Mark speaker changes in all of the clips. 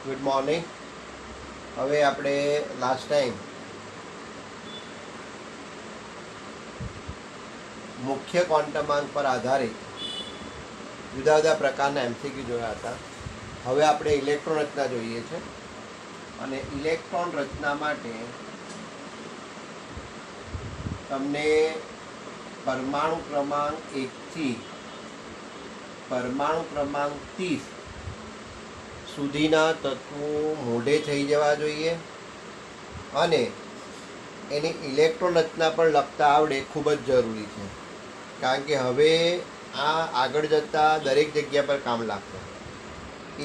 Speaker 1: Good morning. હવે આપણે last time મુખ્ય ક્વોન્ટમાંક પર આધારિત જુદા જુદા પ્રકારના એમસીક્યુ જોયા હતા. હવે આપણે ઇલેક્ટ્રોન રચના જોઈએ છે અને ઇલેક્ટ્રોન રચના માટે તમને પરમાણુ ક્રમાંક 1થી પરમાણુ ક્રમાંક 30 સુધીના તત્વો મોઢે થઈ જવા જોઈએ અને એની ઇલેક્ટ્રોન રચના પણ લખતા આવડે ખૂબ જ જરૂરી છે, કારણ કે હવે આ આગળ જતાં દરેક જગ્યા પર કામ લાગશે.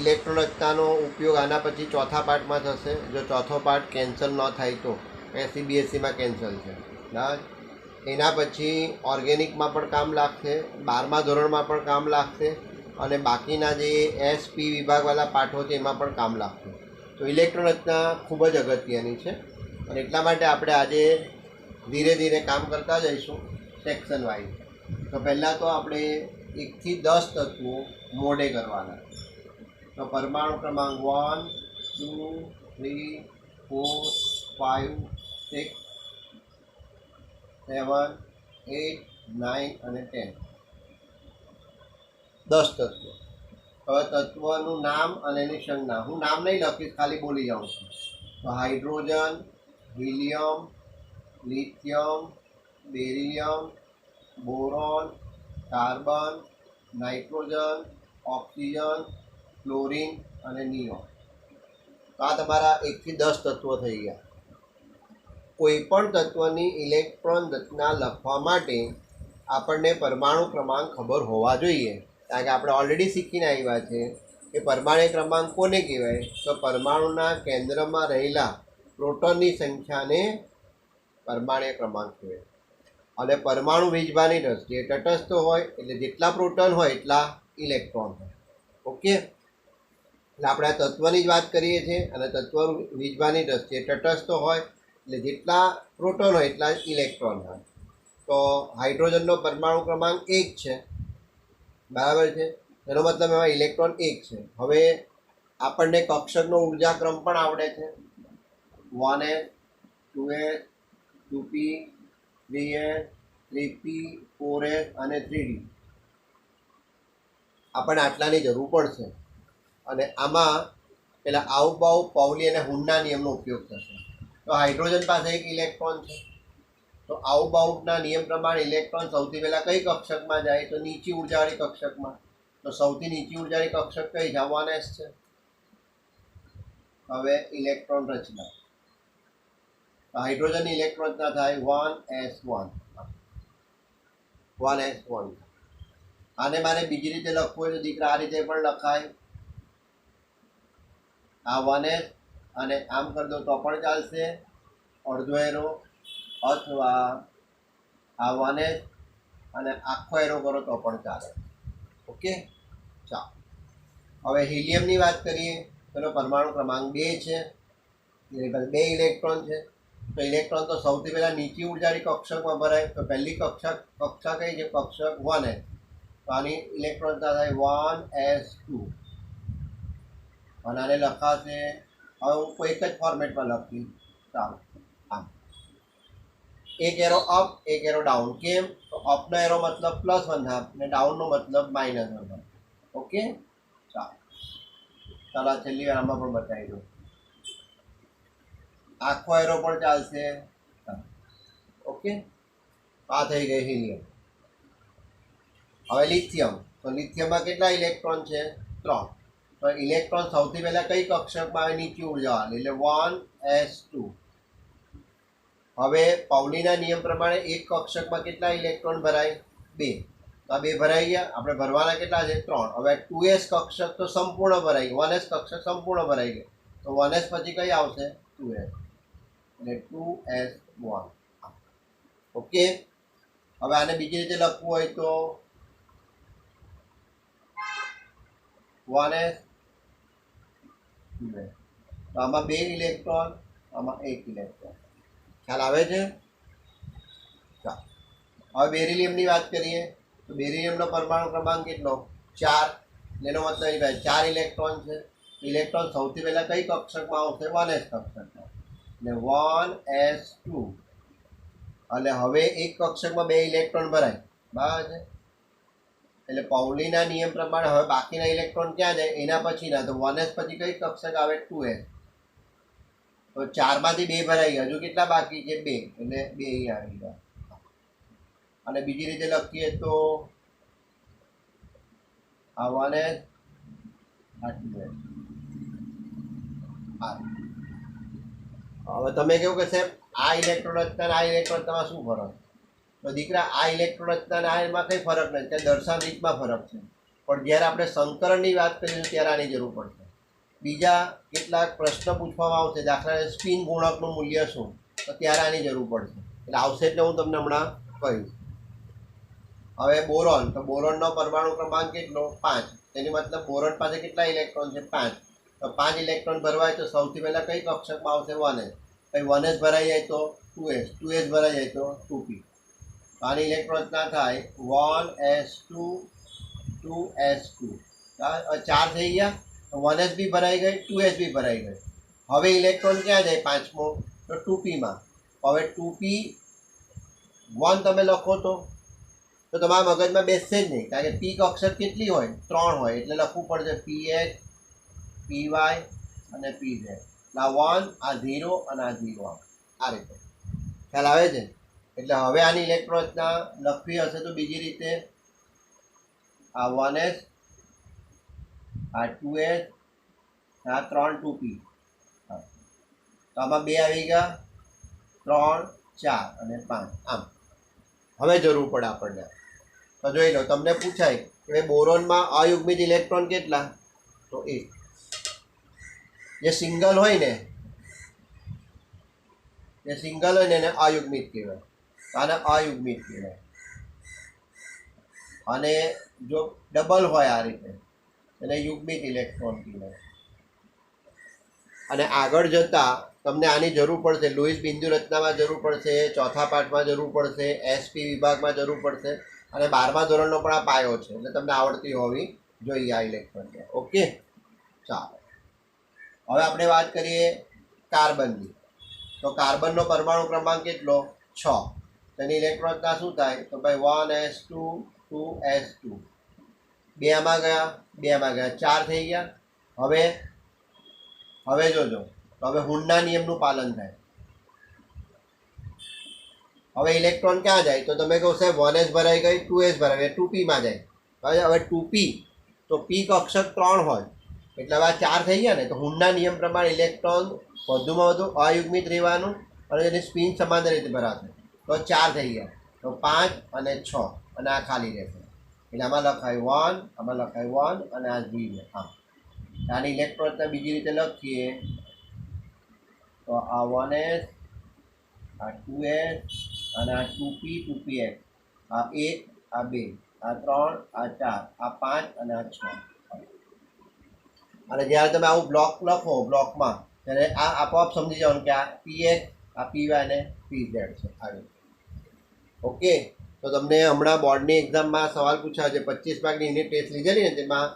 Speaker 1: ઇલેક્ટ્રોન રચનાનો ઉપયોગ આના પછી ચોથા પાર્ટમાં થશે. જો ચોથો પાર્ટ કેન્સલ ન થાય તો SCBSCમાં કેન્સલ છે. એના પછી ઓર્ગેનિકમાં પણ કામ લાગશે, 12મા ધોરણમાં પણ કામ લાગશે અને બાકીના જે SP વિભાગવાળા પાઠો છે એમાં પણ કામ લાગશે. તો ઇલેક્ટ્રોન રચના ખૂબ જ અગત્યની છે અને એટલા માટે આપણે આજે ધીરે ધીરે કામ કરતા જઈશું સેક્શન વાઇઝ. તો પહેલાં તો આપણે 1થી 10 તત્વો મોઢે કરવાના. તો પરમાણુ ક્રમાંક 1, 2, 3, 4, 5, 6, 7, 8, 9 અને 10. 10 તત્વો. હવે તત્વનું નામ અને એની સંજ્ઞા હું નામ નહીં લખીશ, ખાલી બોલી જાઉં છું. તો hydrogen, helium, lithium, beryllium, boron, carbon, nitrogen, oxygen, chlorine અને નિયોન. તો આ તમારા 1થી 10 તત્વો થઈ ગયા. કોઈપણ તત્વની ઇલેક્ટ્રોન રચના લખવા માટે આપણને પરમાણુ ક્રમાંક ખબર હોવા જોઈએ, કારણ કે આપણે ઓલરેડી શીખીને આવ્યા છે કે પરમાણુ ક્રમાંક કોને કહેવાય. તો પરમાણુના કેન્દ્રમાં રહેલા પ્રોટોનની સંખ્યાને પરમાણુ ક્રમાંક કહેવાય. અને પરમાણુ વીજભારની દ્રષ્ટિએ તટસ્થ હોય એટલે જેટલા પ્રોટોન હોય એટલા ઇલેક્ટ્રોન હોય. ઓકે, એટલે આપણે આ તત્વની જ વાત કરીએ છીએ અને તત્વ વીજભારની દ્રષ્ટિએ તટસ્થ હોય એટલે જેટલા પ્રોટોન હોય એટલા ઇલેક્ટ્રોન હોય. તો હાઇડ્રોજનનો પરમાણુ ક્રમાંક 1 છે, બરાબર છે, એનો મતલબ એમાં ઇલેક્ટ્રોન 1 છે. હવે આપણને કક્ષકનો ઉર્જાક્રમ પણ આવડે છે, 1s, 2s, 2p, 3s, 3p, 4s અને 3d. આપણને આટલાની જરૂર પડશે અને આમાં પેલા આઉબાઉ, પાઉલી અને હુનના નિયમનો ઉપયોગ થશે. તો હાઇડ્રોજન પાસે 1 ઇલેક્ટ્રોન છે, તો આઉબાઉના નિયમ પ્રમાણે ઇલેક્ટ્રોન સૌથી પહેલાં કઈ કક્ષકમાં જાય? તો નીચી ઉર્જાવાળી કક્ષકમાં. તો સૌથી નીચી ઉર્જાવાળી કક્ષક કઈ છે? 1s છે. હવે ઇલેક્ટ્રોન રચના, હાઇડ્રોજનની ઇલેક્ટ્રોન રચના થાય 1s1. 1s1. આને મારે બીજી રીતે લખવું હોય તો દીકરા આ રીતે પણ લખાય. આ 1s અને આમ કરી દો તો પણ ચાલશે, અડધો એરો, અથવા આ 1s અને આખો એરો કરો તો પણ ચાલે. ઓકે, ચાલો. હવે હિલિયમની વાત કરીએ. તેનો પરમાણુ ક્રમાંક 2 છે, એની પાસે 2 ઇલેક્ટ્રોન છે. તો ઇલેક્ટ્રોન તો સૌથી પહેલાં નીચી ઉર્જાની કક્ષકમાં ભરાય. તો પહેલી કક્ષા કઈ છે? કક્ષક 1s. તો આની ઇલેક્ટ્રોન થાય 1s2 અને આને લખાશે, હવે હું કોઈ એક જ ફોર્મેટમાં લખીશ. ચાલો, આમ એક એરો અપ, એક એરો ડાઉન. કેમ? તો અપનો એરો મતલબ +1 થાય અને ડાઉનનો મતલબ -1 થાય. ઓકે, ચાલો છેલ્લી વાર આમાં પણ બતાવી દો. આખો એરો પણ ચાલશે. ઓકે, આ થઈ ગઈ હિલિયમ. હવે લિથિયમ. તો લિથિયમમાં કેટલા ઇલેક્ટ્રોન છે? 3. તો ઇલેક્ટ્રોન સૌથી પહેલા કઈ કક્ષકમાં આવે? નીચી ઉર્જાવાળી, એટલે 1s2. હવે પાઉલીના નિયમ પ્રમાણે એક કક્ષકમાં કેટલા ઇલેક્ટ્રોન ભરાય? 2. તો આ 2 ભરાઈ ગયા. આપણે ભરવાના કેટલા છે? 3. હવે 2s કક્ષક તો સંપૂર્ણ ભરાઈ ગયું, 1s કક્ષક સંપૂર્ણ ભરાઈ ગયું. તો 1s પછી કઈ આવશે? 2s, એટલે 2s1. ઓકે, હવે આને બીજી રીતે લખવું હોય તો 1s, 2s. તો આમાં 2 ઇલેક્ટ્રોન, આમાં 1 ઇલેક્ટ્રોન. ખ્યાલ આવે છે? ચાલો, હવે બેરિલિયમની વાત કરીએ. તો બેરિલિયમનો પરમાણુ ક્રમાંક કેટલો? 4. એનો મતલબ 4 ઇલેક્ટ્રોન છે. ઇલેક્ટ્રોન સૌથી પહેલાં કઈ કક્ષકમાં આવશે? 1s કક્ષકમાં. એટલે 1s2. એટલે હવે એક કક્ષકમાં 2 ઇલેક્ટ્રોન ભરાય, બરાબર છે. એટલે પાઉલીના નિયમ પ્રમાણે હવે બાકીના ઇલેક્ટ્રોન ક્યાં જાય? એના પછીના. તો 1s પછી કઈ કક્ષક આવે? 2s. તો 4માંથી 2 ભરાઈ ગયા, હજુ કેટલા બાકી છે? 2. એટલે 2 અહીં આવી ગયા. અને બીજી રીતે લખીએ તો આ 1s આ 2s. હવે તમે કેવું કે સાહેબ આ ઇલેક્ટ્રોન રચના આ ઇલેક્ટ્રોન રચનામાં શું ફરક? તો દીકરા આ ઇલેક્ટ્રોન રચના એમાં કંઈ ફરક નથી, ત્યાં દર્શાવ રીતમાં ફરક છે. પણ જ્યારે આપણે સંકરણની વાત કરીશું ત્યારે આની જરૂર પડશે. બીજા કેટલાક પ્રશ્ન પૂછવામાં આવશે, દાખલા સ્પિન ગુણકનું મૂલ્ય શું? તો ત્યારે આની જરૂર પડશે. એટલે આવશે એટલે હું તમને હમણાં કહીશ. હવે બોરોન, તો બોરોનનો પરમાણુ ક્રમાંક કેટલો? 5. તેની મતલબ બોરોન પાસે કેટલા ઇલેક્ટ્રોન છે? 5. તો 5 ઇલેક્ટ્રોન ભરવાય તો સૌથી પહેલાં કઈ કક્ષકમાં આવશે? 1s. પછી 1s ભરાઈ જાય તો 2s, 2s ભરાઈ જાય તો 2p. તો આની ઇલેક્ટ્રોન રચના થાય 1s2 2s2. 4 થઈ ગયા. તો 1s બી ભરાઈ ગઈ, 2s બી ભરાઈ ગઈ. હવે ઇલેક્ટ્રોન ક્યાં જાય? 5મો, તો 2pમાં. હવે 2p 1 તમે લખો તો તમારા મગજમાં બેસશે જ નહીં, કારણ કે પી કક્ષક કેટલી હોય? 3 હોય. એટલે લખવું પડશે px py અને pz. આ 1 આ 0 અને આ 0. આ રીતે ખ્યાલ આવે છે? એટલે હવે આની ઇલેક્ટ્રોન રચના લખવી હશે તો બીજી રીતે આ 1s આ 2s આ 3 2p. તો આમાં 2 આવી ગયા, 3 4 અને 5. આમ હવે જરૂર પડે આપણને. તો જોઈ લો, તમને પૂછાય કે બોરોનમાં અયુગ્મિત ઇલેક્ટ્રોન કેટલા? તો 1. જે સિંગલ હોય ને એને અયુગ્મિત કહેવાય. આને અયુગ્મિત કહેવાય. અને જો ડબલ હોય આ રીતે એને યુગ્મિત ઇલેક્ટ્રોન કહેવાય. અને આગળ જતાં તમને આની જરૂર પડશે. લુઈસ બિંદુ રચનામાં જરૂર પડશે, ચોથા પાઠમાં જરૂર પડશે, એસપી વિભાગમાં જરૂર પડશે, અને 12મા ધોરણનો પણ આ પાયો છે. એટલે તમને આવડતી હોવી જોઈએ આ ઇલેક્ટ્રોન. ઓકે, ચાલો હવે આપણે વાત કરીએ કાર્બનની. તો કાર્બનનો પરમાણુ ક્રમાંક કેટલો? 6. તેની ઇલેક્ટ્રોન રચના શું થાય? તો ભાઈ 1s2 2s2. 2 આમાં ગયા, 2 આમાં ગયા, 4 થઈ ગયા. હવે જોજો, તો હવે હુનના નિયમનું પાલન થાય. હવે ઇલેક્ટ્રોન ક્યાં જાય? તો તમે કહો સાહેબ 1s ભરાઈ ગઈ, 2s ભરાઈ ગઈ, 2pમાં જાય. હવે 2p તો p કક્ષક 3 હોય એટલે હવે આ 4 થઈ ગયા ને. તો હુનના નિયમ પ્રમાણે ઇલેક્ટ્રોન વધુમાં વધુ અયુગ્મિત રહેવાનું અને એની સ્પિન સમાંતર રીતે ભરાશે. તો 4 થઈ ગયા. તો 5 અને 6 અને આ ખાલી રહેશે. એટલે આમાં લખાય 1, આમાં લખાય 1 અને આ 0. હા, આની ઇલેક્ટ્રોન બીજી રીતે લખીએ તો આ 1s આ 2s અને આ 2p 2px. આ 1 આ 2 આ 3 આ 4 આ 5 અને આ 6. અને જ્યારે તમે આવું બ્લોક લખો બ્લોકમાં ત્યારે આ આપોઆપ સમજી જવાનું કે આ px આ py અને pz છે. આવી. ઓકે, તો તમને હમણાં બોર્ડની એક્ઝામમાં સવાલ પૂછ્યા છે. 25 માર્કની યુનિટ ટેસ્ટ લીધેલી ને તેમાં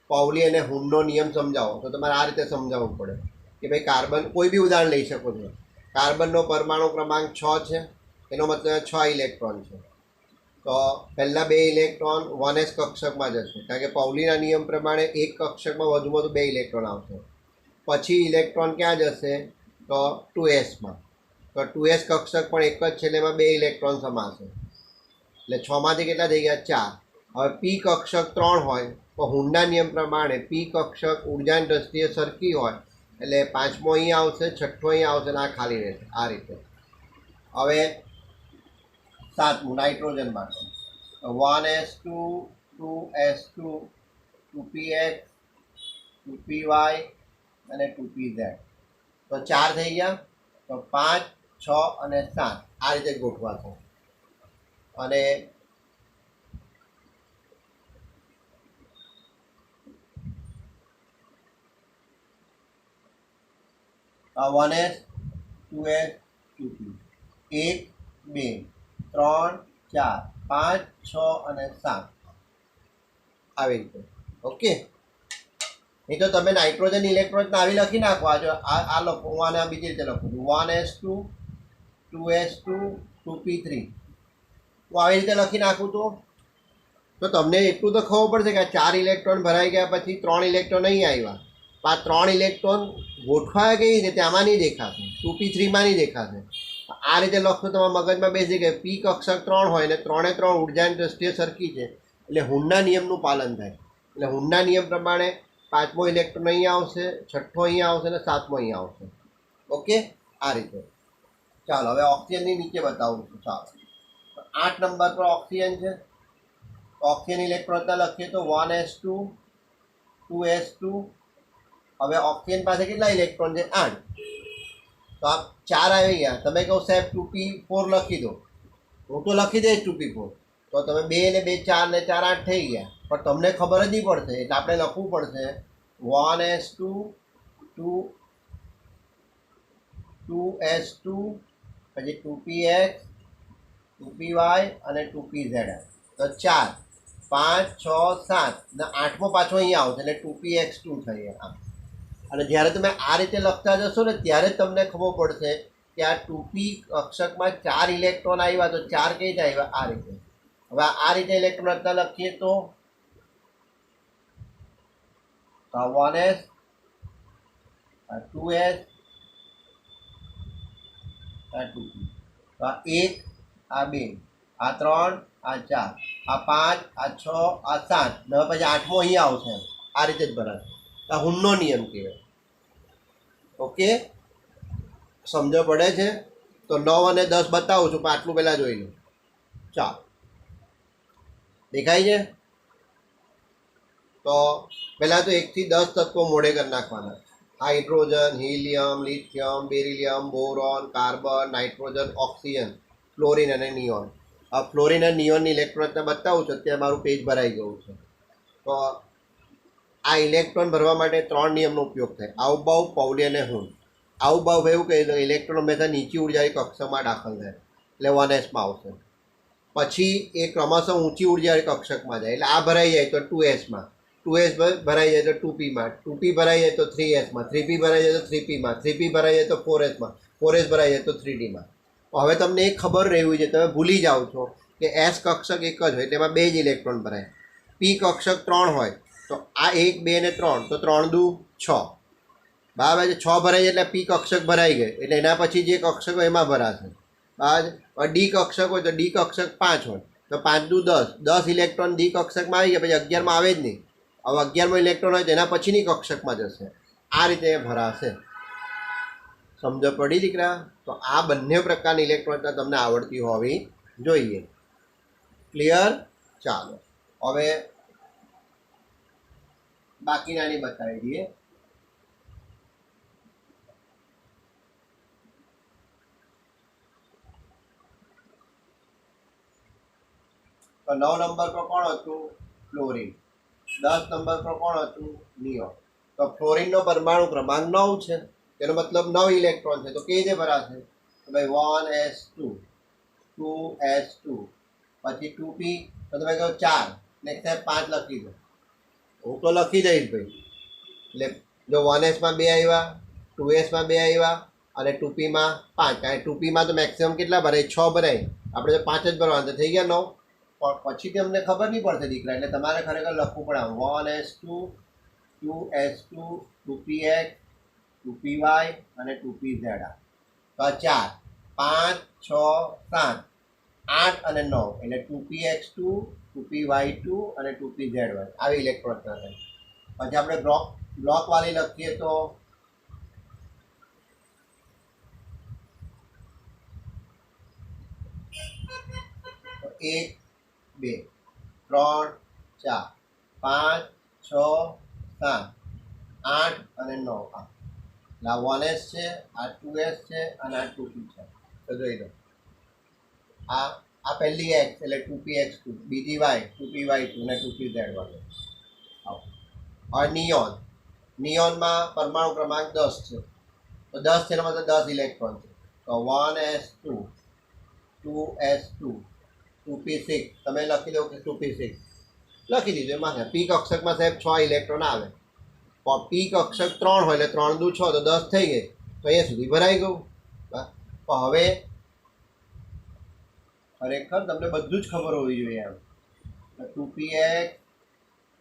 Speaker 1: પાઉલી અને હુનનો નિયમ સમજાવો. તો તમારે આ રીતે સમજાવવું પડે કે ભાઈ કાર્બન, કોઈ બી ઉદાહરણ લઈ શકો છો. કાર્બનનો પરમાણુ ક્રમાંક 6 છે, એનો મતલબ 6 ઇલેક્ટ્રોન છે. તો પહેલાં 2 ઇલેક્ટ્રોન 1s કક્ષકમાં જશે, કારણ કે પાઉલીના નિયમ પ્રમાણે એક કક્ષકમાં વધુમાં વધુ 2 ઇલેક્ટ્રોન આવશે. પછી ઇલેક્ટ્રોન ક્યાં જશે? તો 2sમાં. તો 2s કક્ષક પણ એક જ છે એટલે એમાં 2 ઇલેક્ટ્રોન સમાશે. એટલે 6માંથી કેટલા થઈ ગયા? 4. હવે પી કક્ષક 3 હોય તો હુનના નિયમ પ્રમાણે પી કક્ષક ઉર્જાની દ્રષ્ટિએ સરખી હોય એટલે 5મો અહીં આવશે, 6ઠ્ઠો અહીં આવશે અને આ ખાલી રહેશે. આ રીતે. હવે 7મું નાઇટ્રોજન માટે. 1s2 2s2 2px 2py અને 2pz. તો 4 થઈ ગયા. તો 5 6 અને 7 આ રીતે ગોઠવાશે. અને આ 1s 2s 2p 1 2 3 4 5 6 અને 7 આવી રીતે. ઓકે, નહીં તો તમે નાઇટ્રોજન ઇલેક્ટ્રોન આવી લખી નાખો. આ લખો, હું આને બીજી રીતે લખું છું 1s2 2s2 2p3. હું આવી રીતે લખી નાખું તો તમને એટલું તો ખબર પડશે કે આ 4 ઇલેક્ટ્રોન ભરાઈ ગયા પછી 3 ઇલેક્ટ્રોન અહીં આવ્યા. આ 3 ઇલેક્ટ્રોન ગોઠવાયા કઈ રીતે આમાં નહીં દેખાશે, 2p3માં નહીં દેખાશે. આ રીતે લખશો તમારા મગજમાં બેસી ગઈ. પી કક્ષક 3 હોય ને 3 3 ઉર્જાની દ્રષ્ટિએ સરખી છે એટલે હુનના નિયમનું પાલન થાય. એટલે હુનના નિયમ પ્રમાણે 5મો ઇલેક્ટ્રોન અહીંયા આવશે, 6ઠ્ઠો અહીંયા આવશે અને 7મો અહીંયા આવશે. ઓકે, આ રીતે. ચાલો હવે ઓક્સિજનની નીચે બતાવું છું. ચાલો 8 નંબર પર ઓક્સિજન છે. ઓક્સિજન ઇલેક્ટ્રોનતા લખીએ તો 1s2 2s2. હવે ઓક્સિજન પાસે કેટલા ઇલેક્ટ્રોન છે? 8. તો આ 4 આવી ગયા. તમે કહો સાહેબ 2p4 લખી દો, હું તો લખી દઈશ 2p4. તો તમે 2 ને 2 4 ને 4 8 થઈ ગયા. પણ તમને ખબર જ નહીં પડશે એટલે આપણે લખવું પડશે 1s2 2s2 પછી 2px 2py અને 2pz. તો 4 5 6 7 ને 8મો પાછો અહીંયા આવશે એટલે 2px2 થઈ ગયા. અને જ્યારે તમે આ રીતે લખતા જશો ને ત્યારે તમને ખબર પડશે કે આ 2p કક્ષકમાં 4 ઇલેક્ટ્રોન આવ્યા. તો 4 કઈ રીતે આવ્યા? આ રીતે. હવે આ રીતે ઇલેક્ટ્રોન હતા લખીએ તો 1s 2s 2p. તો આ 1 આ 2 આ 3 આ 4 આ 5 આ 6 આ 7 ને પછી 8મો અહીંયા આવશે. આ રીતે જ ભરાશે. આ હુનનો નિયમ કહેવાય. ઓકે, સમજ પડે છે? તો 9 અને 10 બતાવું છું પણ આટલું પહેલાં જોઈ લો. ચાલો, દેખાય છે? તો પહેલાં તો 1 થી 10 તત્વો મોડે કરી નાખવાના. Hydrogen, helium, lithium, beryllium, boron, carbon, nitrogen, oxygen, fluorine અને નિયોન. આ ફ્લોરિન અને નિયોનની ઇલેક્ટ્રોનને બતાવું છું. અત્યારે મારું પેજ ભરાઈ ગયું છે. તો આ ઇલેક્ટ્રોન ભરવા માટે 3 નિયમનો ઉપયોગ થાય: આવભાવ, પૌલી અને હુન. આવભાવ એવું કહે છે ઇલેક્ટ્રોન હંમેશા નીચી ઉર્જાની કક્ષકમાં દાખલ થાય એટલે 1sમાં આવશે. પછી એ ક્રમશઃ ઊંચી ઉર્જાની કક્ષકમાં જાય એટલે આ ભરાઈ જાય તો 2sમાં, 2s ભરાઈ જાય તો 2pમાં, 2p ભરાઈ જાય તો 3sમાં, 3p ભરાઈ જાય તો 3pમાં, 3p ભરાઈ જાય તો 4sમાં, 4s ભરાઈ જાય તો 3dમાં. હવે તમને એ ખબર રહેવું છે, તમે ભૂલી જાઓ છો કે s કક્ષક એક જ હોય એટલે એમાં 2 જ ઇલેક્ટ્રોન ભરાય. p કક્ષક 3 હોય તો આ 1 2 ને 3 તો 3 દુ 6. બરાબર છે? 6 ભરાઈ જાય એટલે p કક્ષક ભરાઈ ગઈ એટલે એના પછી જે કક્ષક હોય એમાં ભરાશે. બરાબર. ડી કક્ષક હોય તો ડી કક્ષક 5 હોય તો 5 દુ 10. 10 ઇલેક્ટ્રોન ડી કક્ષકમાં આવી ગયા પછી 11માં આવે જ નહીં. હવે 11મો ઇલેક્ટ્રોન હોય તો એના પછીની કક્ષકમાં જશે. આ રીતે ભરાશે. સમજ પડી દીકરા? તો આ બંને પ્રકારની ઇલેક્ટ્રોન તમને આવડતી હોવી જોઈએ. ક્લિયર? ચાલો હવે બાકીનાની બતાવી દઈએ. તો 9 નંબર પર કોણ હતું? ફ્લોરિન. 10 નંબર પર કોણ હતું? નિયોન. તો ફ્લોરિનનો પરમાણુ ક્રમાંક 9 છે. તેનો મતલબ 9 ઇલેક્ટ્રોન છે. તો કેવી રીતે ભરાશે? તો ભાઈ 1s2 2s2 પછી 2p. તો તમે કહો 4 નેક્સ્ટ 5 લખી દો. હું તો લખી દઈશ ભાઈ. એટલે જો 1sમાં 2 આવ્યા, 2sમાં 2 આવ્યા અને 2pમાં 5. કારણ કે 2pમાં તો મેક્સિમમ કેટલા ભરાય? 6 ભરાય. આપણે તો 5 જ ભરવાના તો થઈ ગયા 9. પણ પછી તમને ખબર નહીં પડશે દીકરા, એટલે તમારે ખરેખર લખવું પડે 1s2 2s2 2px 2py અને 2pz. તો 4 5 6 7 8 અને 9 એટલે 2px2 2py2 અને 2pzy. આવી ઇલેક્ટ્રોન થાય. પછી આપણે બ્લોક વાળી લખીએ તો 1 2 3 4 5 6 7 8 અને 9. આ 1s છે, આ 2s છે અને આ 2p છે. તો જોઈ લો, આ પહેલી x એટલે 2px2, બીજી y 2py2 અને 2pz વાળું. હવે નિયોનમાં પરમાણુ ક્રમાંક 10 છે. તો 10 છે એનો મતલબ 10 ઇલેક્ટ્રોન છે. તો 1s2 2s2 2p6. તમે લખી દો કે 2p6 લખી દીધું. એમાં p કક્ષકમાં સાહેબ 6 ઇલેક્ટ્રોન આવે. પી કક્ષક 3 હોય એટલે 3 દુ 6 તો 10 થઈ ગઈ, તો અહીંયા સુધી ભરાઈ ગયું. તો હવે ખરેખર તમને બધું જ ખબર હોવી જોઈએ એમ. 2px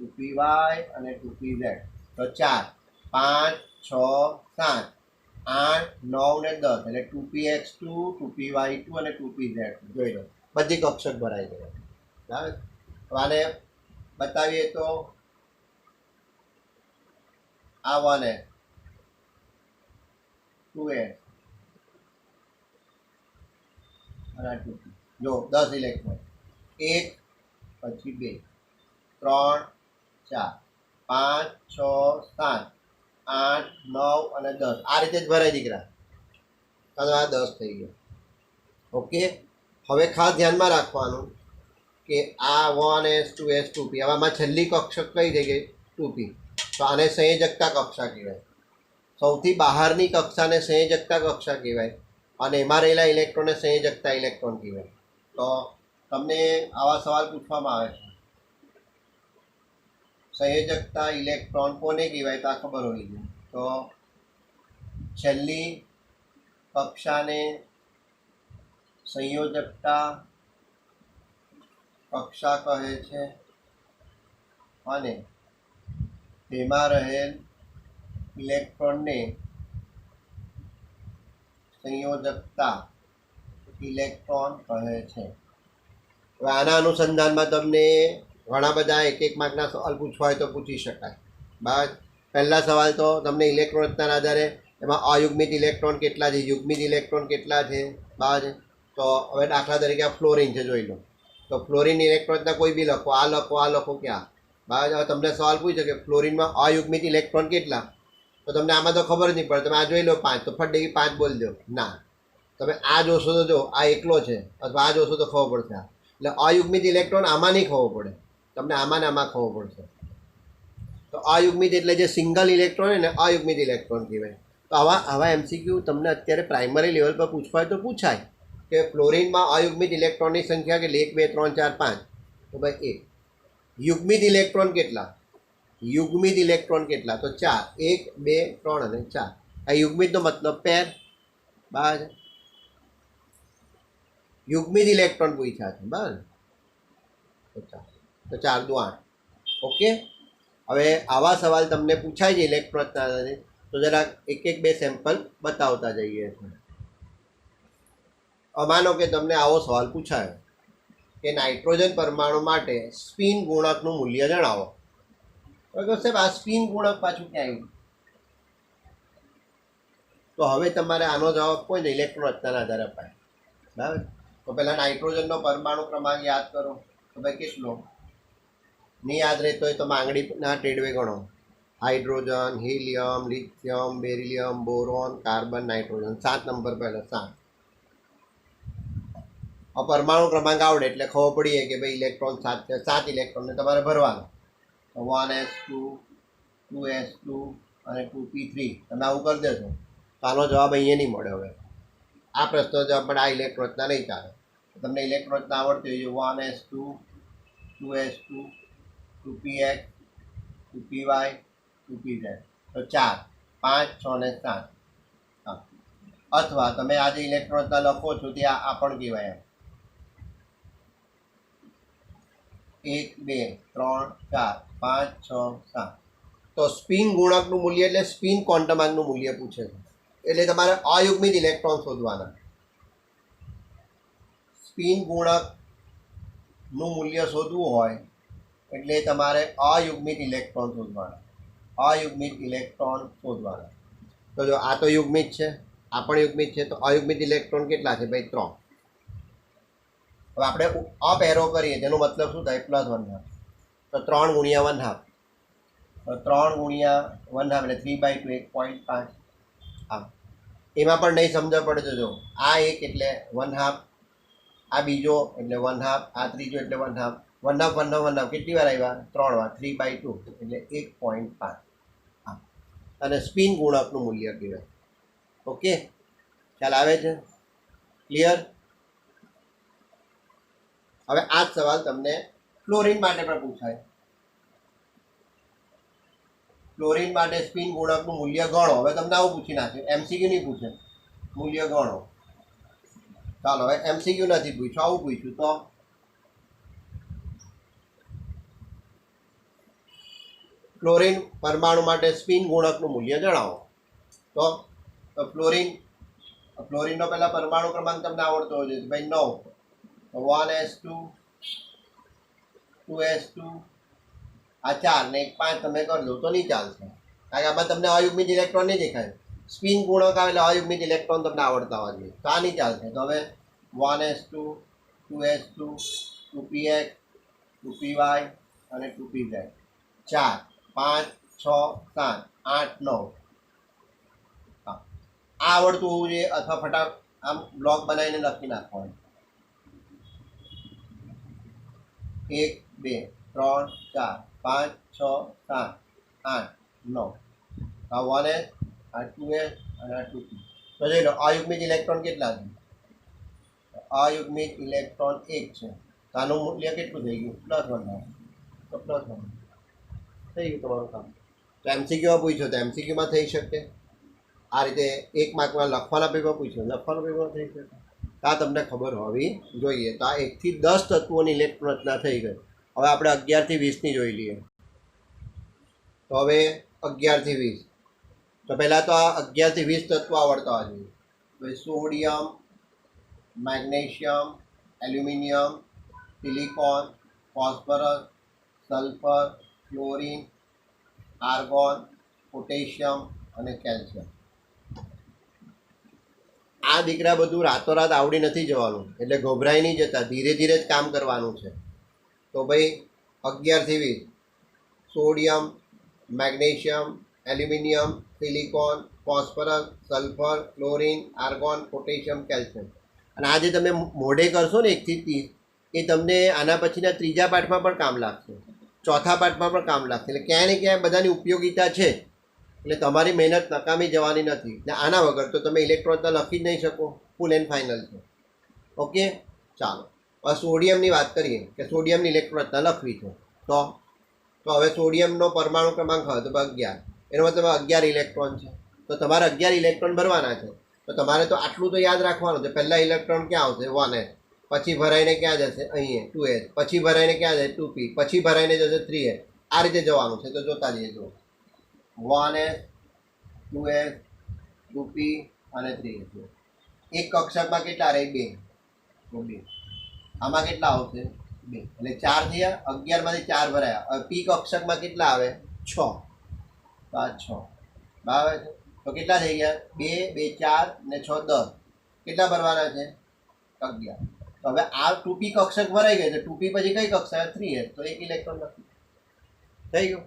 Speaker 1: 2py અને 2pz. તો 4 5 6 7 8 9 ને 10 એટલે 2px2 2py2 અને 2pz જોઈ લો બધી કક્ષક ભરાઈ ગઈ. બરાબર. આને બતાવીએ તો આ 1s 2s અને આ 2p. જો 10 ઇલેક્ટ્રોન, 1 પછી 2 3 4 5 6 7 8 9 અને 10 આ રીતે જ ભરાય દીકરા. તો આ 10 થઈ ગયો. ઓકે. હવે ખાસ ધ્યાનમાં રાખવાનું કે આ 1s 2s 2p હવે આમાં છેલ્લી કક્ષક કઈ થઈ ગઈ 2p. તો આને સંયોજકતા કક્ષા કહેવાય. સૌથી બહારની કક્ષાને સંયોજકતા કક્ષા કહેવાય અને એમાં રહેલા ઇલેક્ટ્રોનને સંયોજકતા ઇલેક્ટ્રોન કહેવાય. તો તમને આવા સવાલ પૂછવામાં આવે છે, સંયોજકતા ઇલેક્ટ્રોન કોને કહેવાય તો આ ખબર હોવી જોઈએ. તો છેલ્લી કક્ષાને સંયોજકતા કક્ષા કહે છે અને તેમાં રહેલ ઇલેક્ટ્રોનને સંયોજકતા ઇલેક્ટ્રોન કહે છે. હવે આના અનુસંધાનમાં તમને ઘણા બધા એક એક માર્કના સવાલ પૂછવા હોય તો પૂછી શકાય. બરાબર. પહેલા સવાલ તો તમને ઇલેક્ટ્રોન રચનાના આધારે એમાં અયુગ્મિત ઇલેક્ટ્રોન કેટલા છે, યુગ્મિત ઇલેક્ટ્રોન કેટલા છે. બરાબર. તો હવે દાખલા તરીકે આ ફ્લોરિન છે, જોઈ લો. તો ફ્લોરિન ઇલેક્ટ્રોનના કોઈ બી લખો, આ લખો, આ લખો, ક્યાં. બરાબર. હવે તમને સવાલ પૂછે કે ફ્લોરિનમાં અયુગ્મિત ઇલેક્ટ્રોન કેટલા, તો તમને આમાં તો ખબર જ નહીં પડે. તમે આ જોઈ લો 5, તો ફટ દેખી 5 બોલી દો. ના, તમે આ જોશો તો જો આ એકલો છે, અથવા આ જોશો તો ખબર પડશે. એટલે અયુગ્મિત ઇલેક્ટ્રોન આમાં નહીં ખબર પડે, તમને આમાં ને આમાં ખબર પડશે. તો અયુગ્મિત એટલે જે સિંગલ ઇલેક્ટ્રોન હોય ને અયુગ્મિત ઇલેક્ટ્રોન કહેવાય. તો આવા એમસીક્યુ તમને અત્યારે પ્રાઇમરી લેવલ પર પૂછવાય તો પૂછાય કે ફ્લોરિનમાં અયુગ્મિત ઇલેક્ટ્રોનની સંખ્યા કેટલી, 1 2 3 4 5. તો ભાઈ 1. યુગ્મિત ઇલેક્ટ્રોન કેટલા, યુગ્મિત ઇલેક્ટ્રોન કેટલા, તો 4. 1 2 3 અને 4. આ યુગ્મિતનો મતલબ પેર. બરાબર. યુગ્મિત ઇલેક્ટ્રોન પૂછ્યા છે. બરાબર. તો 4 દુ 8. ઓકે. હવે આવા સવાલ તમને પૂછાય છે ઇલેક્ટ્રોનના આધારે, તો જરાક એક એક બે સેમ્પલ બતાવતા જઈએ છીએ. માનો કે તમને આવો સવાલ પૂછાયો કે નાઇટ્રોજન પરમાણુ માટે સ્પિન ગુણકનું મૂલ્ય જણાવો. તો સાહેબ આ સ્પિન ગુણક પાછું ક્યાં આવ્યું? તો હવે તમારે આનો જવાબ કોઈ ને ઇલેક્ટ્રોન રચનાના આધારે અપાય. બરાબર. તો પહેલાં નાઇટ્રોજનનો પરમાણુ ક્રમાંક યાદ કરો. તો ભાઈ કેટલો નહીં યાદ રહેતો હોય તો માંગણીના ટેડવે ગણો. Hydrogen, helium, lithium, beryllium, boron, carbon, nitrogen. 7 number પહેલાં 7. આ પરમાણુ ક્રમાંક આવડે એટલે ખબર પડીએ કે ભાઈ ઇલેક્ટ્રોન 7 છે. 7 ઇલેક્ટ્રોનને તમારે ભરવાનો. 1s2 2s2 અને 2p3. તમે આવું કરી દેશો તો આનો જવાબ અહીંયા નહીં મળે. હવે આ પ્રશ્નનો જવાબ પણ આ ઇલેક્ટ્રોન રચના નહીં ચાલે. તમને ઇલેક્ટ્રોન રચના આવડતી હોય 1s2 2s2 2px 2py 2pz. તો 4 5 6 ને 7. અથવા તમે આજે ઇલેક્ટ્રોન રચના લખો છો ત્યાં આ પણ કહેવાય એમ 1 2 3 4 5 6 7. તો સ્પિન ગુણકનું મૂલ્ય એટલે સ્પિન ક્વોન્ટમાર્કનું મૂલ્ય પૂછે છે. એટલે તમારે અયુગ્મિત ઇલેક્ટ્રોન શોધવાના. સ્પિન ગુણકનું મૂલ્ય શોધવું હોય એટલે તમારે અયુગ્મિત ઇલેક્ટ્રોન શોધવાના. અયુગ્મિત ઇલેક્ટ્રોન શોધવાના. તો જો આ તો યુગ્મિત છે, આ પણ યુગ્મિત છે, તો અયુગ્મિત ઇલેક્ટ્રોન કેટલા છે ભાઈ? 3. હવે આપણે અપ એરો કરીએ તેનો મતલબ શું થાય? +1/2. તો 3 ગુણ્યા 1/2. તો 3 ગુણ્યા 1/2 એટલે 3/2 1.5. હા, એમાં પણ નહીં સમજ પડે તો જો આ એક એટલે 1/2, આ બીજો એટલે 1/2, આ ત્રીજો એટલે 1/2. 1/2 1/2 1/2 કેટલી વાર આવ્યા? 3 વાર. 3/2 એટલે 1.5. હા, અને સ્પિન ગુણકનું મૂલ્ય કહેવાય. ઓકે, ખ્યાલ આવે છે? ક્લિયર? હવે આ જ સવાલ તમને ફ્લોરિન માટે પણ પૂછાય. ક્લોરીન માટે સ્પિન ગુણકનું મૂલ્ય ગણો. હવે તમને આવું પૂછી નાખે, એમસીક્યુ નહીં પૂછે, મૂલ્ય ગણો. ચાલો હવે એમસીક્યુ નથી પૂછ્યું, આવું પૂછ્યું તો ક્લોરીન પરમાણુ માટે સ્પિન ગુણકનું મૂલ્ય જણાવો. તો ક્લોરીનનો પહેલા પરમાણુ ક્રમાંક તમને આવડતો હોય છે ભાઈ 9. તો 1s2 2s2 આ 4 ને 1 5 તમે કરી દો તો નહીં ચાલશે, કારણ કે આમાં તમને અયુગ્મિત ઇલેક્ટ્રોન નહીં દેખાય. સ્પિન ગુણક આવે એટલે અયુગ્મિત ઇલેક્ટ્રોન તમને આવડતા હોવા જોઈએ, તો આ નહીં ચાલશે. તો હવે 1s2 2s2 2px 2py અને 2pz 4 5 6 7 8 9 આ આવડતું હોવું જોઈએ, અથવા ફટાફટ આમ બ્લોક બનાવીને લખી નાખવાનું. 1 2 3 4 5 6 7 8 9 આ 1s આ 2s અને આ 2p. તો જોઈ લો અયુગ્મિત ઇલેક્ટ્રોન કેટલા છે? અયુગ્મિત ઇલેક્ટ્રોન 1 છે. તો આનું મૂલ્ય કેટલું થઈ ગયું? +1. તો +1 થઈ ગયું તમારું કામ. તો એમસીક્યુમાં પૂછ્યો તો એમસીક્યુમાં થઈ શકે. આ રીતે 1 માર્કમાં લખવાના પેપર પૂછ્યો, લખવાના પેપર થઈ શકે. આ તમને ખબર હોવી જોઈએ. તો આ 1 થી 10 તત્વોની ઇલેક્ટ્રોન રચના થઈ ગઈ. હવે આપણે 11 થી 20ની જોઈ લઈએ. તો હવે 11 થી 20, તો પહેલાં તો આ 11 થી 20 તત્વો આવડતા હોવા જોઈએ. તો sodium, magnesium, aluminium, silicon, phosphorus, sulphur, chlorine, argon, potassium અને કેલ્શિયમ. આ દીકરા બધું રાતોરાત આવડી નથી જવાનું, એટલે ગભરાઈ નહીં જતા, ધીરે ધીરે જ કામ કરવાનું છે. તો ભાઈ 11 થી 20 sodium, magnesium, aluminium, silicon, phosphorus, sulphur, chlorine, argon, potassium, calcium. અને આ જે તમે મોઢે કરશો ને 1 થી 30, એ તમને આના પછીના ત્રીજા પાઠમાં પણ કામ લાગશે, ચોથા પાઠમાં પણ કામ લાગશે. એટલે ક્યાંય ને ક્યાંય બધાની ઉપયોગિતા છે. એટલે તમારી મહેનત નકામી જવાની નથી. ને આના વગર તો તમે ઇલેક્ટ્રોન તો લખી જ નહીં શકો, ફૂલ એન્ડ ફાઇનલ છે. ઓકે, ચાલો હવે સોડિયમની વાત કરીએ કે સોડિયમની ઇલેક્ટ્રોન રચના લખવી છે. તો હવે સોડિયમનો પરમાણુ ક્રમાંક હોય તો 11, એનો મતલબ 11 ઇલેક્ટ્રોન છે. તો તમારે 11 ઇલેક્ટ્રોન ભરવાના છે. તો તમારે તો આટલું તો યાદ રાખવાનું છે. પહેલાં ઇલેક્ટ્રોન ક્યાં આવશે? 1s, પછી ભરાઈને ક્યાં જશે? અહીં 2s, પછી ભરાઈને ક્યાં જશે? 2p, પછી ભરાઈને જશે 3s. આ રીતે જવાનું છે. તો જોતા જઈએ. જો 1s 2s 2p અને 3s. એક કક્ષકમાં કેટલા રહે? 2. તો 2 આમાં કેટલા આવશે? 2. એટલે 4 થયા. 11માંથી 4 ભરાયા. હવે પી કક્ષકમાં કેટલા આવે? 6. તો આ 6 બરાબર છે. તો કેટલા થઈ ગયા? 2 2 4 ને 6 10. કેટલા ભરવાના છે? 11. તો હવે આ 2p કક્ષક ભરાઈ ગઈ છે. 2p પછી કઈ કક્ષક? 3s. તો 1 ઇલેક્ટ્રોન નથી થઈ ગયું.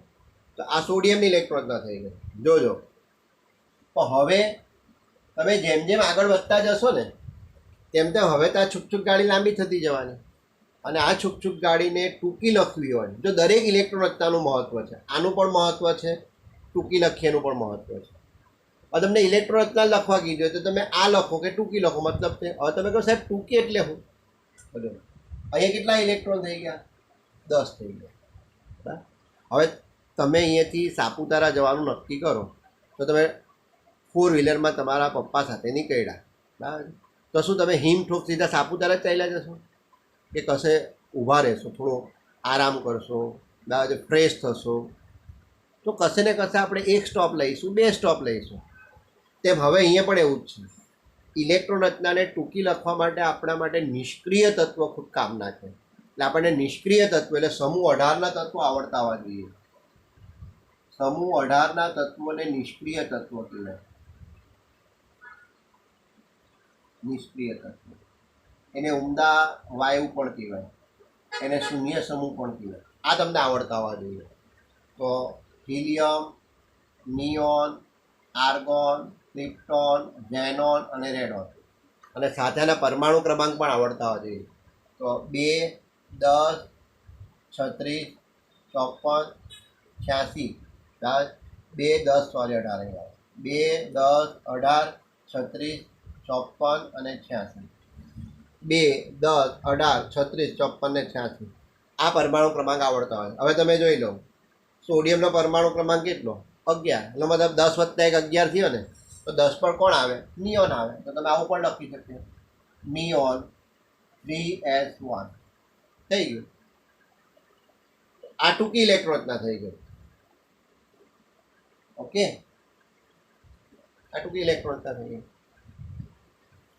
Speaker 1: તો આ સોડિયમની ઇલેક્ટ્રોન ના થઈ ગઈ. જોજો. તો હવે તમે જેમ જેમ આગળ વધતા જશો ને તેમ તેમ હવે તો આ છૂક ગાડી લાંબી થતી જવાની. અને આ છૂક ગાડીને ટૂંકી લખવી હોય, જો દરેક ઇલેક્ટ્રોન રચનાનું મહત્ત્વ છે, આનું પણ મહત્ત્વ છે, ટૂંકી લખીએ એનું પણ મહત્ત્વ છે. હવે તમને ઇલેક્ટ્રોન રચના લખવા કીધું તો તમે આ લખો કે ટૂંકી લખો, મતલબ છે. હવે તમે કહો સાહેબ ટૂંકી એટલે હું બધું. અહીંયા કેટલા ઇલેક્ટ્રોન થઈ ગયા? 10 થઈ ગયા. હવે તમે અહીંયાથી સાપુતારા જવાનું નક્કી કરો તો તમે 4 વ્હીલરમાં તમારા પપ્પા સાથે નીકળ્યા, બરાબર. તો શું તમે હિમઠોક સીધા સાપુતારા જ ચાલ્યા જશો કે કશે ઊભા રહેશો, થોડો આરામ કરશો, બરાબર, ફ્રેશ થશો? તો કશે ને કશે આપણે 1 સ્ટોપ લઈશું, 2 સ્ટોપ લઈશું. તેમ હવે અહીંયા પણ એવું જ છે. ઇલેક્ટ્રોન રચનાને ટૂંકી લખવા માટે આપણા માટે નિષ્ક્રિય તત્વ ખૂબ કામના છે. એટલે આપણને નિષ્ક્રિય તત્વ એટલે સમૂહ 18ના તત્વો આવડતા હોવા જોઈએ. સમૂહ 18ના તત્વોને નિષ્ક્રિય તત્વો કહેવાય. નિષ્ક્રિય તત્વ એને ઉમદા વાયુ પણ કહેવાય, એને શૂન્ય સમૂહ પણ કહેવાય. આ તમને આવડતા હોવા જોઈએ. તો helium, neon, argon, krypton, xenon અને રેડોન. અને સાથેના પરમાણુ ક્રમાંક પણ આવડતા હોવા જોઈએ. તો 2 10 36 54 86. 2 10 સોરી 18 2 10 18 36 54 અને 86. 2 10 18 36 54 ને 86. આ પરમાણુ ક્રમાંક આવડતા હોય. હવે તમે જોઈ લો સોડિયમનો પરમાણુ ક્રમાંક કેટલો? 11 એટલે મતલબ 10 વત્તા 1 11 થયો ને, તો 10 પર કોણ આવે? નિયોન આવે. તો તમે આવું પણ લખી શકીએ, નિયોન 3s1 થઈ ગયું. આ ટૂંકી ઇલેક્ટ્રોન રચના થઈ ગઈ. ઓકે, આ ટૂંકી ઇલેક્ટ્રોન રચના થઈ ગઈ.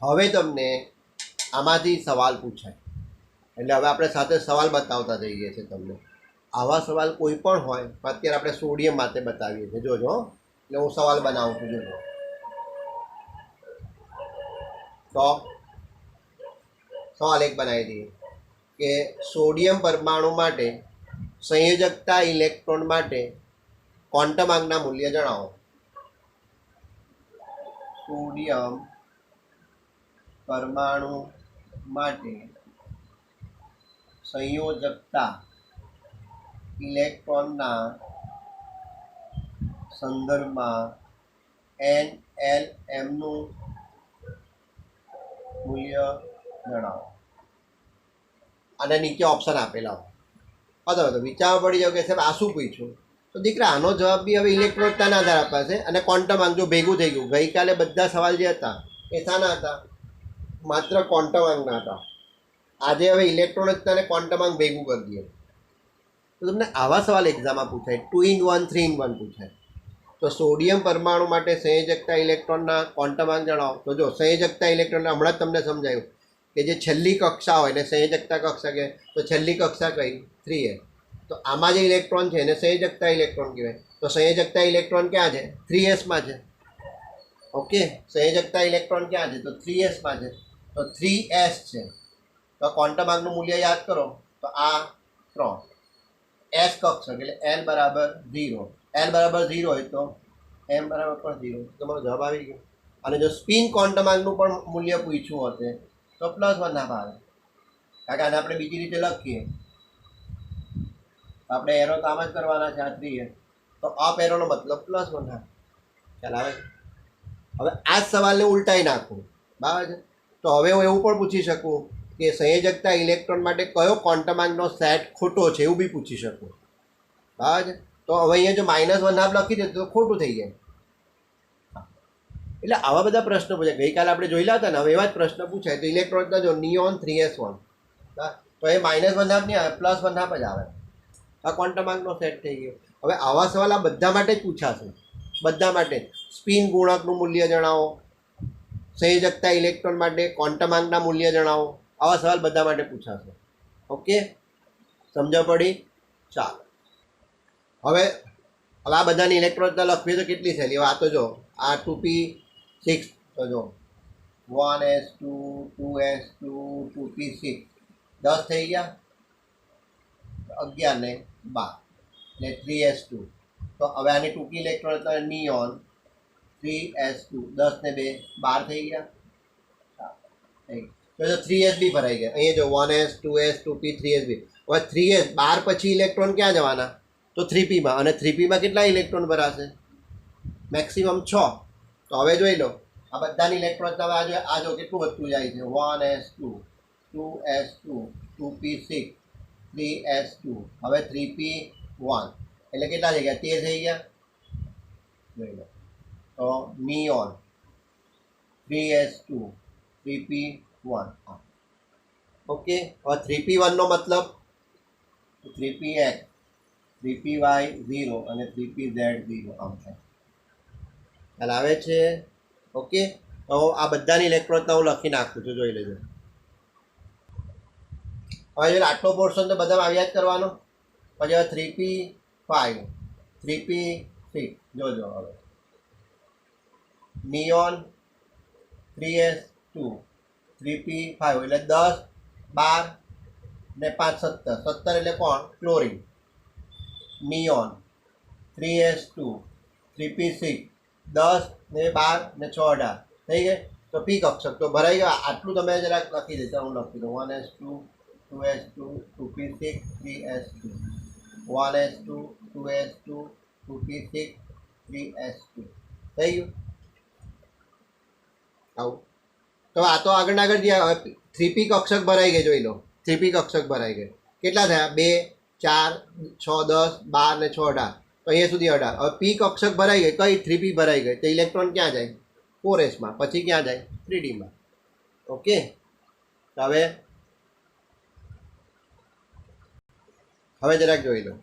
Speaker 1: હવે તમને આમાંથી સવાલ પૂછાય, એટલે હવે આપણે સાથે સવાલ બતાવતા જઈએ છીએ તમને. આવા સવાલ કોઈ પણ હોય, અત્યારે આપણે સોડિયમ માટે બતાવીએ છીએ. જોજો, એટલે હું સવાલ બનાવું છું. જોજો, તો સવાલ એક બનાવી દઈએ કે સોડિયમ પરમાણુ માટે સંયોજકતા ઇલેક્ટ્રોન માટે ક્વોન્ટમ આંકના મૂલ્ય જણાવો. સોડિયમ પરમાણુ માટે સંયોજકતા ઇલેક્ટ્રોનના સંદર્ભમાં NLM નું મૂલ્ય જણાવો. અને નીચે ઓપ્શન આપેલા હોય. તો વિચારવા પડી જાવ કે સાહેબ આ શું પૂછ્યું? તો દીકરા આનો જવાબ બી હવે ઇલેક્ટ્રોનના આધાર અપાશે અને ક્વોન્ટમ આંક જો ભેગું થઈ ગયું. ગઈકાલે બધા સવાલ જે હતા એ શાના હતા? માત્ર ક્વોન્ટમ આંકના હતા. આજે હવે ઇલેક્ટ્રોનિકતા અને ક્વોન્ટમ આંક ભેગું કરી દઈએ. તો તમને આવા સવાલ એક્ઝામમાં પૂછાય, 2 in 1 3 in 1 પૂછાય. તો સોડિયમ પરમાણુ માટે સંયોજકતા ઇલેક્ટ્રોનના ક્વોન્ટમ આંક જણાવો. તો જો સંયોજકતા ઇલેક્ટ્રોન હમણાં જ તમને સમજાયું કે જે છેલ્લી કક્ષા હોય એને સંયોજકતા કક્ષા કહેવાય. તો છેલ્લી કક્ષા કઈ? 3s. તો આમાં જે ઇલેક્ટ્રોન છે એને સંયોજકતા ઇલેક્ટ્રોન કહેવાય. તો સંયોજકતા ઇલેક્ટ્રોન ક્યાં છે? 3sમાં છે. ઓકે, સંયોજકતા ઇલેક્ટ્રોન ક્યાં છે? તો 3sમાં છે. તો 3s છે. તો ક્વોન્ટમ આંકનું મૂલ્ય યાદ કરો, તો આ 3 s કક્ષક એટલે l બરાબર 0. l બરાબર 0 હોય તો m બરાબર પણ 0. તમારો જવાબ આવી ગયો. અને જો સ્પિન ક્વોન્ટમ આંકનું પણ મૂલ્ય પૂછ્યું હશે તો +1 ના આવે. કારણ કે આને આપણે બીજી રીતે લખીએ, આપણે એરો તો આમ જ કરવાના છે, આ 3s. તો અપ એરોનો મતલબ +1 આવે. ખ્યાલ આવે? હવે આ જ સવાલને ઉલટાઈ નાખું, બરાબર છે? તો હવે હું એવું પણ પૂછી શકું કે સંયોજકતા ઇલેક્ટ્રોન માટે કયો ક્વોન્ટમ આંકનો સેટ ખોટો છે, એવું બી પૂછી શકું. બરાબર છે? તો હવે અહીંયા જો -1 લખી દે તો ખોટું થઈ જાય. એટલે આવા બધા પ્રશ્નો પૂછાય. ગઈકાલે આપણે જોયેલા હતા ને, હવે એવા જ પ્રશ્ન પૂછાય. તો ઇલેક્ટ્રોનના જો નિયોન 3s1, તો એ -1 નહીં આવે, +1 જ આવે. આ ક્વોન્ટમ આંકનો સેટ થઈ ગયો. હવે આવા સવાલ આ બધા માટે જ પૂછાશે, બધા માટે. સ્પિન ગુણકનું મૂલ્ય જણાવો, સંયોજકતા ઇલેક્ટ્રોન માટે ક્વોન્ટમ આંકના મૂલ્ય જણાવો. આવા સવાલ બધા માટે પૂછાશે. ઓકે, સમજ પડી? ચાલો, હવે આ બધાની ઇલેક્ટ્રોનતા લખવી તો કેટલી સહેલી. હવે આ તો જો આ 2p6, તો જો 1s2 2s2 2p6 10 થઈ ગયા, 11 ને 12 એટલે 3s2. તો હવે આની ટૂંકી ઇલેક્ટ્રોન નિયોન 3s2, 10 ને 2 12 થઈ ગયા. તો 3s બી ભરાઈ ગયા. અહીંયા જો 1s 2s 2p 3s બી. હવે 3s 12 પછી ઇલેક્ટ્રોન ક્યાં જવાના? તો 3pમાં. અને 3pમાં કેટલા ઇલેક્ટ્રોન ભરાશે? મેક્સિમમ 6. તો હવે જોઈ લો આ બધાની ઇલેક્ટ્રોન હવે આ જો કેટલું વધતું જાય છે. 1s2 2s2 2p6 3s2, હવે 3p1 એટલે કેટલા થઈ ગયા? 13 થઈ ગયા. જોઈ લો, તો નિયોન 3s2 3p1. ઓકે, હવે 3p1 નો મતલબ 3px 3py 0 અને 3pz 0 આમ થાય. ખ્યાલ આવે છે? ઓકે, તો આ બધાની ઇલેક્ટ્રોન હું લખી નાખું છું, જોઈ લેજો. હવે આટલો પોર્શન તો બધામાં આવ્યા જ કરવાનો. પછી હવે 3p5 3p6 જોજો. હવે નિયોન 3s2 3p5 એટલે 10 12 ને 5 17 17 એટલે કોણ? ક્લોરીન. નિયોન 3s2 3p6 10 ને 12 ને 6 18 થઈ ગઈ. તો પી કક્ષક તો ભરાઈ ગયો. આટલું તમે જરાક લખી દેતા, હું લખી દઉં. 1s2 2s2 2p6 3s2 1s2 2s2 2p6 3s2 થઈ ગયું. આવું તો આ તો આગળ ગયા. હવે 3p કક્ષક ભરાઈ ગઈ, જોઈ લો. 3p કક્ષક ભરાઈ ગઈ. કેટલા થયા? 2 4 6 10 12 ને 6 18 તો અહીંયા સુધી 18. હવે પી કક્ષક ભરાઈ ગઈ, કઈ 3p ભરાઈ ગઈ, તો ઇલેક્ટ્રોન ક્યાં જાય? 4s માં. પછી ક્યાં જાય? 3d માં. ઓકે, તો હવે જરાક જોઈ લો.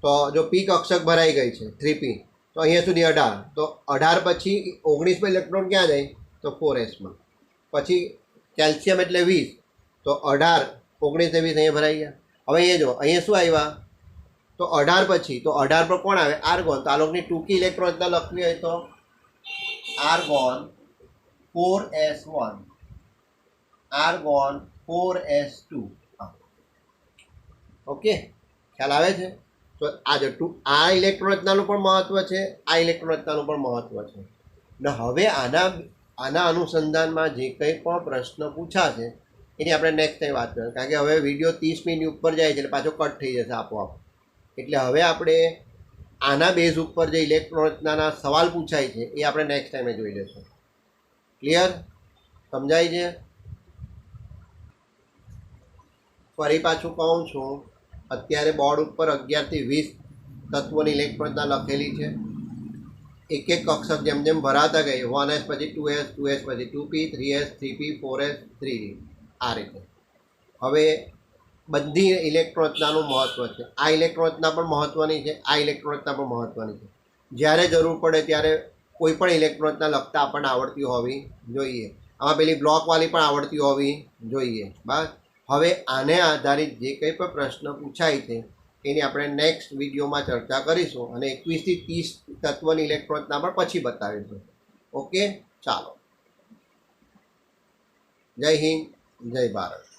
Speaker 1: તો જો પી કક્ષક ભરાઈ ગઈ છે 3p, તો અહીંયા સુધી 18. તો 18 પછી 19માં ઇલેક્ટ્રોન ક્યાં જાય? તો 4s માં. પછી કેલ્શિયમ એટલે 20, તો 18, 19 ને 20 અહીંયા ભરાઈ ગયા. હવે અહીંયા જો, અહીંયા શું આવ્યા? તો 18 પછી, તો 18 પર કોણ આવે? આર્ગોન. તો આ લોકોની ટૂંકી ઇલેક્ટ્રોન રચના લખવી હોય તો argon 4s1, argon 4s2. Okay, ખ્યાલ આવે છે? તો આ ઇલેક્ટ્રોન રચનાનું પણ મહત્વ છે, આ ઇલેક્ટ્રોન રચનાનું પણ મહત્વ છે. ને હવે આના અનુસંધાનમાં જે કંઈ પણ પ્રશ્ન પૂછાશે એની આપણે નેક્સ્ટ ટાઈમ વાત કરીએ, કારણ કે હવે વિડીયો 30 મિનિટ ઉપર જાય છે એટલે પાછો કટ થઈ જશે આપોઆપ. એટલે હવે આપણે આના બેઝ ઉપર જે ઇલેક્ટ્રોન રચનાના સવાલ પૂછાય છે એ આપણે નેક્સ્ટ ટાઈમે જોઈ લઈશું. ક્લિયર? સમજાય છે? ફરી પાછું કહું છું, અત્યારે બોર્ડ ઉપર 11 થી 20 તત્વોની ઇલેક્ટ્રોન રચના લખેલી છે. એક એક કક્ષક જેમ જેમ ભરાતા ગઈ, 1s પછી 2s, 2s પછી 2p, 3s, 3p, 4s, 3d, આ રીતે. હવે બધી ઇલેક્ટ્રોન રચનાનું મહત્વ છે. આ ઇલેક્ટ્રોન રચના પણ મહત્વની છે, આ ઇલેક્ટ્રોન રચના પણ મહત્વની છે. જ્યારે જરૂર પડે ત્યારે કોઈ પણ ઇલેક્ટ્રોન રચના લખતા આપણને આવડતી હોવી જોઈએ. આમાં પેલી બ્લોકવાળી પણ આવડતી હોવી જોઈએ. બસ, હવે આને આધારિત જે કંઈ પણ પ્રશ્ન પૂછાય છે એની આપણે નેક્સ્ટ વિડીયોમાં ચર્ચા કરીશું, અને 21 થી 30 તત્વની ઇલેક્ટ્રોન રચના પણ પછી બતાવીશું. ઓકે, ચાલો. જય હિન્દ, જય ભારત.